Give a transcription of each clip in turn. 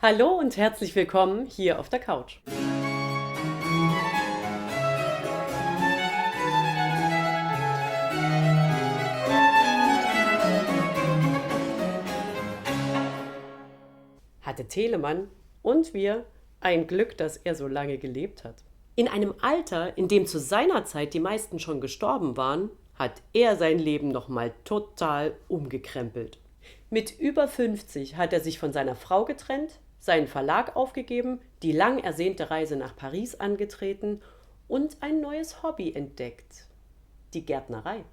Hallo und herzlich willkommen hier auf der Couch. Hatte Telemann und wir ein Glück, dass er so lange gelebt hat. In einem Alter, in dem zu seiner Zeit die meisten schon gestorben waren, hat er sein Leben nochmal total umgekrempelt. Mit über 50 hat er sich von seiner Frau getrennt, seinen Verlag aufgegeben, die lang ersehnte Reise nach Paris angetreten und ein neues Hobby entdeckt: die Gärtnerei.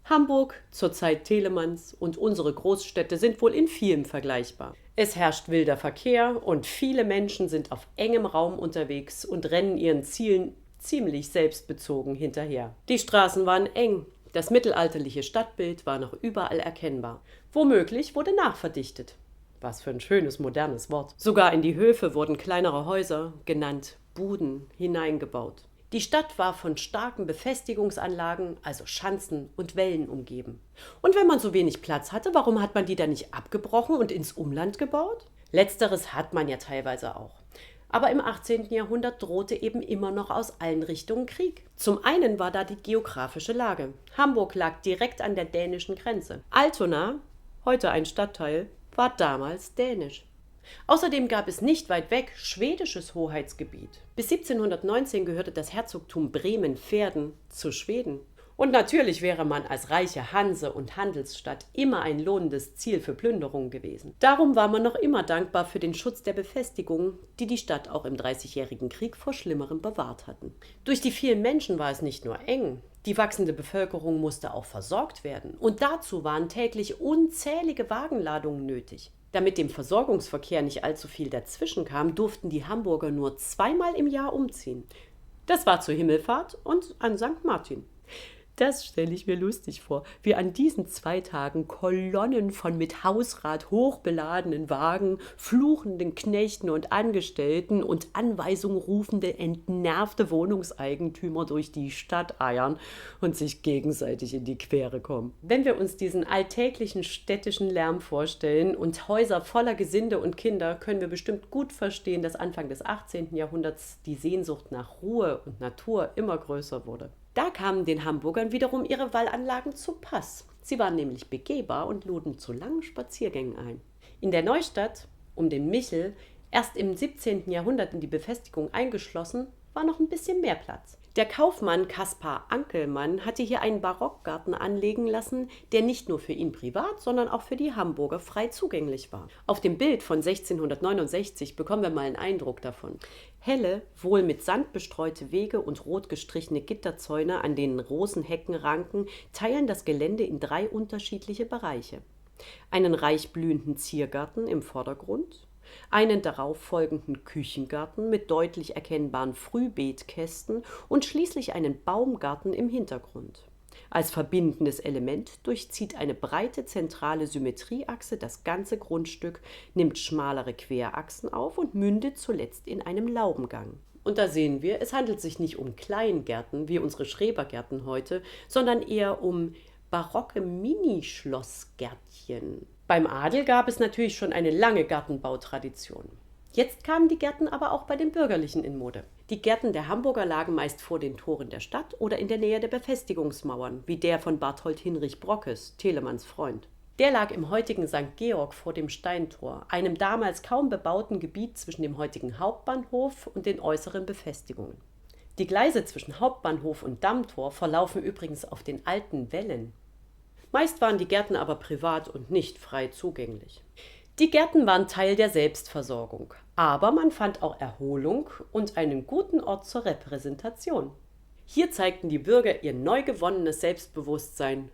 Hamburg zur Zeit Telemanns und unsere Großstädte sind wohl in vielem vergleichbar. Es herrscht wilder Verkehr und viele Menschen sind auf engem Raum unterwegs und rennen ihren Zielen ziemlich selbstbezogen hinterher. Die Straßen waren eng, das mittelalterliche Stadtbild war noch überall erkennbar. Womöglich wurde nachverdichtet. Was für ein schönes, modernes Wort. Sogar in die Höfe wurden kleinere Häuser, genannt Buden, hineingebaut. Die Stadt war von starken Befestigungsanlagen, also Schanzen und Wällen umgeben. Und wenn man so wenig Platz hatte, warum hat man die dann nicht abgebrochen und ins Umland gebaut? Letzteres hat man ja teilweise auch. Aber im 18. Jahrhundert drohte eben immer noch aus allen Richtungen Krieg. Zum einen war da die geografische Lage. Hamburg lag direkt an der dänischen Grenze. Altona, heute ein Stadtteil, war damals dänisch. Außerdem gab es nicht weit weg schwedisches Hoheitsgebiet. Bis 1719 gehörte das Herzogtum Bremen-Verden zu Schweden. Und natürlich wäre man als reiche Hanse- und Handelsstadt immer ein lohnendes Ziel für Plünderungen gewesen. Darum war man noch immer dankbar für den Schutz der Befestigungen, die die Stadt auch im Dreißigjährigen Krieg vor Schlimmerem bewahrt hatten. Durch die vielen Menschen war es nicht nur eng, die wachsende Bevölkerung musste auch versorgt werden. Und dazu waren täglich unzählige Wagenladungen nötig. Damit dem Versorgungsverkehr nicht allzu viel dazwischen kam, durften die Hamburger nur zweimal im Jahr umziehen. Das war zur Himmelfahrt und an St. Martin. Das stelle ich mir lustig vor, wie an diesen 2 Tagen Kolonnen von mit Hausrat hochbeladenen Wagen, fluchenden Knechten und Angestellten und Anweisungen rufende, entnervte Wohnungseigentümer durch die Stadt eiern und sich gegenseitig in die Quere kommen. Wenn wir uns diesen alltäglichen städtischen Lärm vorstellen und Häuser voller Gesinde und Kinder, können wir bestimmt gut verstehen, dass Anfang des 18. Jahrhunderts die Sehnsucht nach Ruhe und Natur immer größer wurde. Da kamen den Hamburgern wiederum ihre Wallanlagen zu Pass. Sie waren nämlich begehbar und luden zu langen Spaziergängen ein. In der Neustadt, um den Michel, erst im 17. Jahrhundert in die Befestigung eingeschlossen, war noch ein bisschen mehr Platz. Der Kaufmann Caspar Ankelmann hatte hier einen Barockgarten anlegen lassen, der nicht nur für ihn privat, sondern auch für die Hamburger frei zugänglich war. Auf dem Bild von 1669 bekommen wir mal einen Eindruck davon. Helle, wohl mit Sand bestreute Wege und rot gestrichene Gitterzäune, an denen Rosenhecken ranken, teilen das Gelände in 3 unterschiedliche Bereiche. Einen reich blühenden Ziergarten im Vordergrund, einen darauf folgenden Küchengarten mit deutlich erkennbaren Frühbeetkästen und schließlich einen Baumgarten im Hintergrund. Als verbindendes Element durchzieht eine breite zentrale Symmetrieachse das ganze Grundstück, nimmt schmalere Querachsen auf und mündet zuletzt in einem Laubengang. Und da sehen wir, es handelt sich nicht um Kleingärten wie unsere Schrebergärten heute, sondern eher um barocke Minischlossgärtchen. Beim Adel gab es natürlich schon eine lange Gartenbautradition. Jetzt kamen die Gärten aber auch bei den Bürgerlichen in Mode. Die Gärten der Hamburger lagen meist vor den Toren der Stadt oder in der Nähe der Befestigungsmauern, wie der von Barthold Hinrich Brockes, Telemanns Freund. Der lag im heutigen St. Georg vor dem Steintor, einem damals kaum bebauten Gebiet zwischen dem heutigen Hauptbahnhof und den äußeren Befestigungen. Die Gleise zwischen Hauptbahnhof und Dammtor verlaufen übrigens auf den alten Wällen. Meist waren die Gärten aber privat und nicht frei zugänglich. Die Gärten waren Teil der Selbstversorgung, aber man fand auch Erholung und einen guten Ort zur Repräsentation. Hier zeigten die Bürger ihr neu gewonnenes Selbstbewusstsein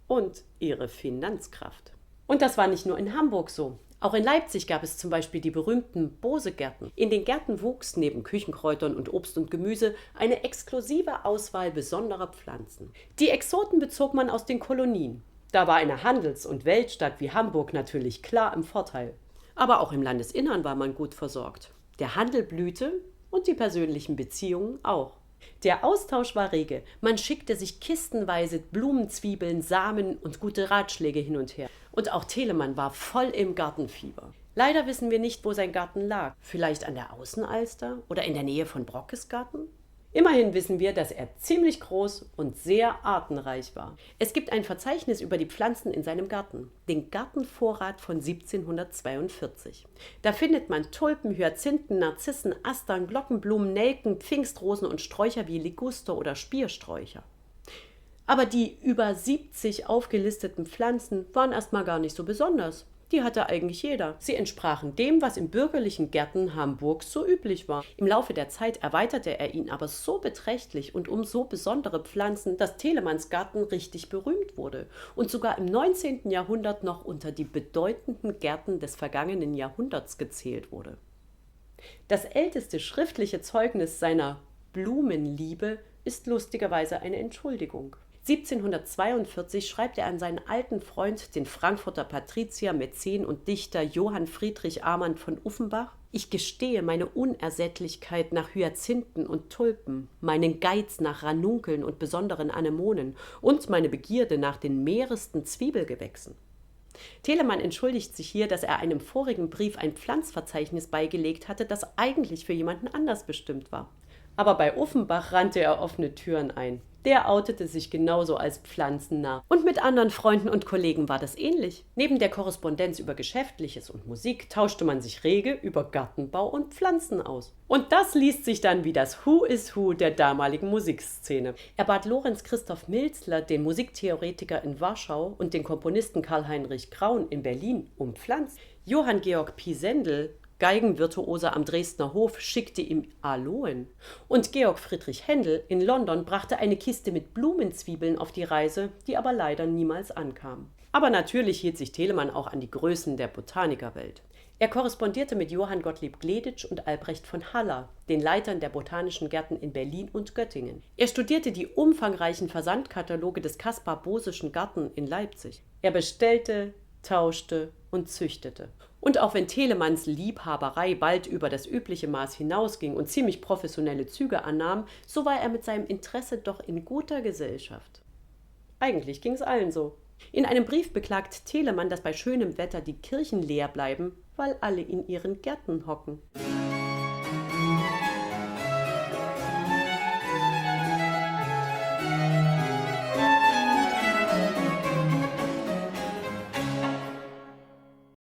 und ihre Finanzkraft. Und das war nicht nur in Hamburg so. Auch in Leipzig gab es zum Beispiel die berühmten Bose-Gärten. In den Gärten wuchs neben Küchenkräutern und Obst und Gemüse eine exklusive Auswahl besonderer Pflanzen. Die Exoten bezog man aus den Kolonien. Da war eine Handels- und Weltstadt wie Hamburg natürlich klar im Vorteil. Aber auch im Landesinnern war man gut versorgt. Der Handel blühte und die persönlichen Beziehungen auch. Der Austausch war rege. Man schickte sich kistenweise Blumenzwiebeln, Samen und gute Ratschläge hin und her. Und auch Telemann war voll im Gartenfieber. Leider wissen wir nicht, wo sein Garten lag. Vielleicht an der Außenalster oder in der Nähe von Brockes Garten? Immerhin wissen wir, dass er ziemlich groß und sehr artenreich war. Es gibt ein Verzeichnis über die Pflanzen in seinem Garten, den Gartenvorrat von 1742. Da findet man Tulpen, Hyazinthen, Narzissen, Astern, Glockenblumen, Nelken, Pfingstrosen und Sträucher wie Liguster oder Spiersträucher. Aber die über 70 aufgelisteten Pflanzen waren erstmal gar nicht so besonders. Die hatte eigentlich jeder. Sie entsprachen dem, was in bürgerlichen Gärten Hamburgs so üblich war. Im Laufe der Zeit erweiterte er ihn aber so beträchtlich und um so besondere Pflanzen, dass Telemanns Garten richtig berühmt wurde und sogar im 19. Jahrhundert noch unter die bedeutenden Gärten des vergangenen Jahrhunderts gezählt wurde. Das älteste schriftliche Zeugnis seiner Blumenliebe ist lustigerweise eine Entschuldigung. 1742 schreibt er an seinen alten Freund, den Frankfurter Patrizier, Mäzen und Dichter Johann Friedrich Armand von Uffenbach: Ich gestehe meine Unersättlichkeit nach Hyazinthen und Tulpen, meinen Geiz nach Ranunkeln und besonderen Anemonen und meine Begierde nach den mehresten Zwiebelgewächsen. Telemann entschuldigt sich hier, dass er einem vorigen Brief ein Pflanzverzeichnis beigelegt hatte, das eigentlich für jemanden anders bestimmt war. Aber bei Uffenbach rannte er offene Türen ein. Der outete sich genauso als pflanzennah. Und mit anderen Freunden und Kollegen war das ähnlich. Neben der Korrespondenz über Geschäftliches und Musik tauschte man sich rege über Gartenbau und Pflanzen aus. Und das liest sich dann wie das Who is Who der damaligen Musikszene. Er bat Lorenz Christoph Milzler, den Musiktheoretiker in Warschau, und den Komponisten Karl-Heinrich Kraun in Berlin um Pflanzen. Johann Georg Pisendel, Geigenvirtuose am Dresdner Hof, schickte ihm Aloen. Und Georg Friedrich Händel in London brachte eine Kiste mit Blumenzwiebeln auf die Reise, die aber leider niemals ankam. Aber natürlich hielt sich Telemann auch an die Größen der Botanikerwelt. Er korrespondierte mit Johann Gottlieb Gleditsch und Albrecht von Haller, den Leitern der botanischen Gärten in Berlin und Göttingen. Er studierte die umfangreichen Versandkataloge des Caspar-Bosischen Garten in Leipzig. Er bestellte, tauschte und züchtete. Und auch wenn Telemanns Liebhaberei bald über das übliche Maß hinausging und ziemlich professionelle Züge annahm, so war er mit seinem Interesse doch in guter Gesellschaft. Eigentlich ging es allen so. In einem Brief beklagt Telemann, dass bei schönem Wetter die Kirchen leer bleiben, weil alle in ihren Gärten hocken.